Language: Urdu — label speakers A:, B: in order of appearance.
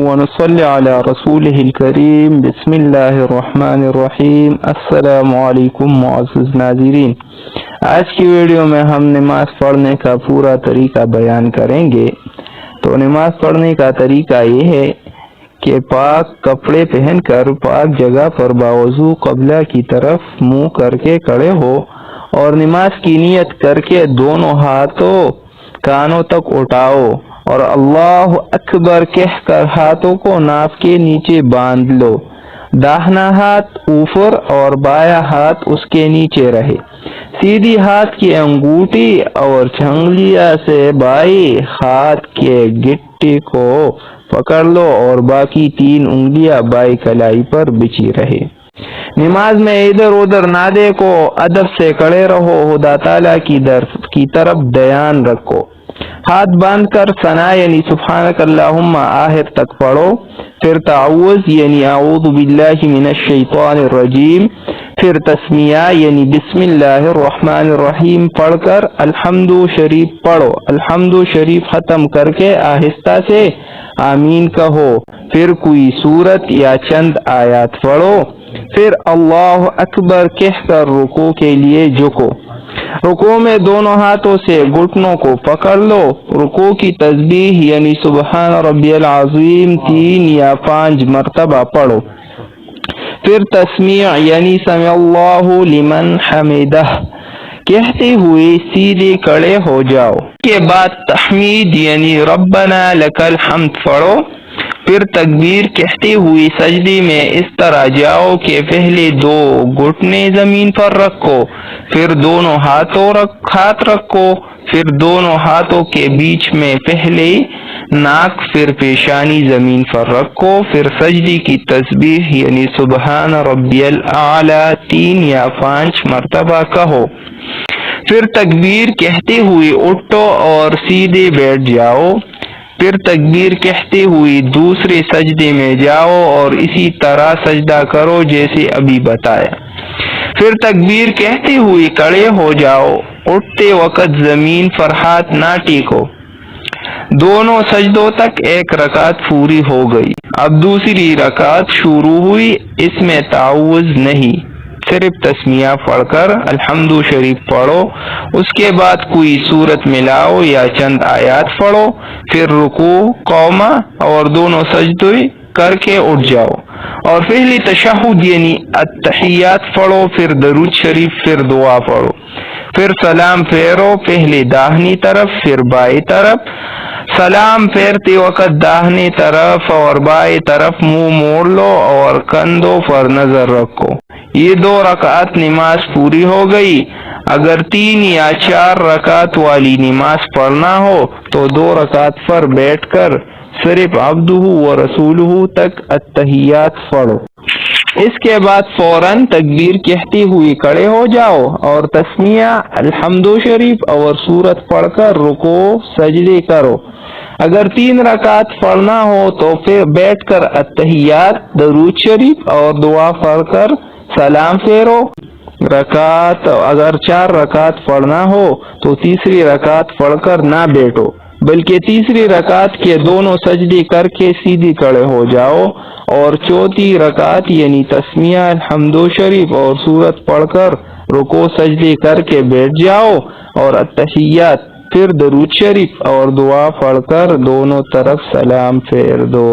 A: ونصلي على رسوله الكريم بسم اللہ الرحمن الرحیم۔ السلام علیکم معزز ناظرین، آج کی ویڈیو میں ہم نماز پڑھنے کا پورا طریقہ بیان کریں گے۔ تو نماز پڑھنے کا طریقہ یہ ہے کہ پاک کپڑے پہن کر پاک جگہ پر باوضو قبلہ کی طرف منہ کر کے کھڑے ہو اور نماز کی نیت کر کے دونوں ہاتھوں کانوں تک اٹھاؤ اور اللہ اکبر کہہ کر ہاتھوں کو ناف کے نیچے باندھ لو۔ داہنا ہاتھ اوپر اور بایاں ہاتھ اس کے نیچے رہے۔ سیدھی ہاتھ کی انگوٹھی اور چھنگلیاں سے بائیں ہاتھ کے گٹی کو پکڑ لو اور باقی 3 انگلیاں بائیں کلائی پر بچھی رہے۔ نماز میں ادھر ادھر نہ دیکھو، ادب سے کھڑے رہو، خدا تعالیٰ کی طرف دھیان رکھو۔ ہاتھ باندھ کر ثنا یعنی سبحانک اللہم آخر تک پڑھو، پھر تعوذ یعنی اعوذ باللہ من الشیطان الرجیم، پھر تسمیہ یعنی بسم اللہ الرحمن الرحیم پڑھ کر الحمد شریف پڑھو۔ الحمد شریف ختم کر کے آہستہ سے آمین کہو، پھر کوئی سورت یا چند آیات پڑھو، پھر اللہ اکبر کہہ کر رکوع کے لیے جھکو۔ رکوع میں دونوں ہاتھوں سے گھٹنوں کو پکڑ لو۔ رکوع کی تسبیح یعنی سبحان ربی العظیم 3 یا 5 مرتبہ پڑھو، پھر تسمیع یعنی سمع اللہ لمن حمدہ کہتے ہوئے سیدھے کھڑے ہو جاؤ۔ اس کے بعد تحمید یعنی ربنا لک الحمد پڑھو، پھر تکبیر کہتے ہوئے سجدے میں اس طرح جاؤ کہ پہلے 2 گھٹنے زمین پر رکھو، پھر دونوں ہاتھ رکھو، پھر دونوں ہاتھوں کے بیچ میں پہلے ناک پھر پیشانی زمین پر رکھو، پھر سجدے کی تسبیح یعنی سبحان ربی الاعلی 3 یا 5 مرتبہ کہو، پھر تکبیر کہتے ہوئے اٹھو اور سیدھے بیٹھ جاؤ، پھر تکبیر کہتے ہوئے دوسرے سجدے میں جاؤ اور اسی طرح سجدہ کرو جیسے ابھی بتایا، پھر تکبیر کہتے ہوئے کھڑے ہو جاؤ۔ اٹھتے وقت زمین پر ہاتھ نہ ٹیکو۔ دونوں سجدوں تک ایک رکعت پوری ہو گئی۔ اب دوسری رکعت شروع ہوئی، اس میں تعوذ نہیں، صرف تسمیہ پڑھ کر الحمد شریف پڑھو، اس کے بعد کوئی سورت ملاؤ یا چند آیات پڑھو، پھر رکوع، قومہ اور دونوں سجدے کر کے اٹھ جاؤ اور پہلی تشہد یعنی التحیات پڑھو، پھر درود شریف، پھر دعا پڑھو، پھر سلام پھیرو، پہلے داہنی طرف پھر بائیں طرف۔ سلام پھیرتے وقت داہنی طرف اور بائیں طرف منہ موڑ لو اور کندھوں پر نظر رکھو۔ یہ 2 رکعت نماز پوری ہو گئی۔ اگر 3 یا 4 رکعت والی نماز پڑھنا ہو تو 2 رکعت پر بیٹھ کر صرف عبدہ و رسولہ تک التحیات پڑھو۔ اس کے بعد فوراً تکبیر کہتے ہوئے کھڑے ہو جاؤ اور تسمیہ الحمد شریف اور سورت پڑھ کر رکوع سجدے کرو۔ اگر 3 رکعت پڑھنا ہو تو پھر بیٹھ کر التحیات، درود شریف اور دعا پڑھ کر سلام پھیرو۔ اگر 4 رکعت پڑھنا ہو تو تیسری رکعت پڑھ کر نہ بیٹھو بلکہ تیسری رکعت کے دونوں سجدے کر کے سیدھی کھڑے ہو جاؤ اور چوتھی رکعت یعنی تسمیہ الحمد شریف اور سورت پڑھ کر رکوع سجدے کر کے بیٹھ جاؤ اور التحیات، پھر درود شریف اور دعا پڑھ کر دونوں طرف سلام پھیر دو۔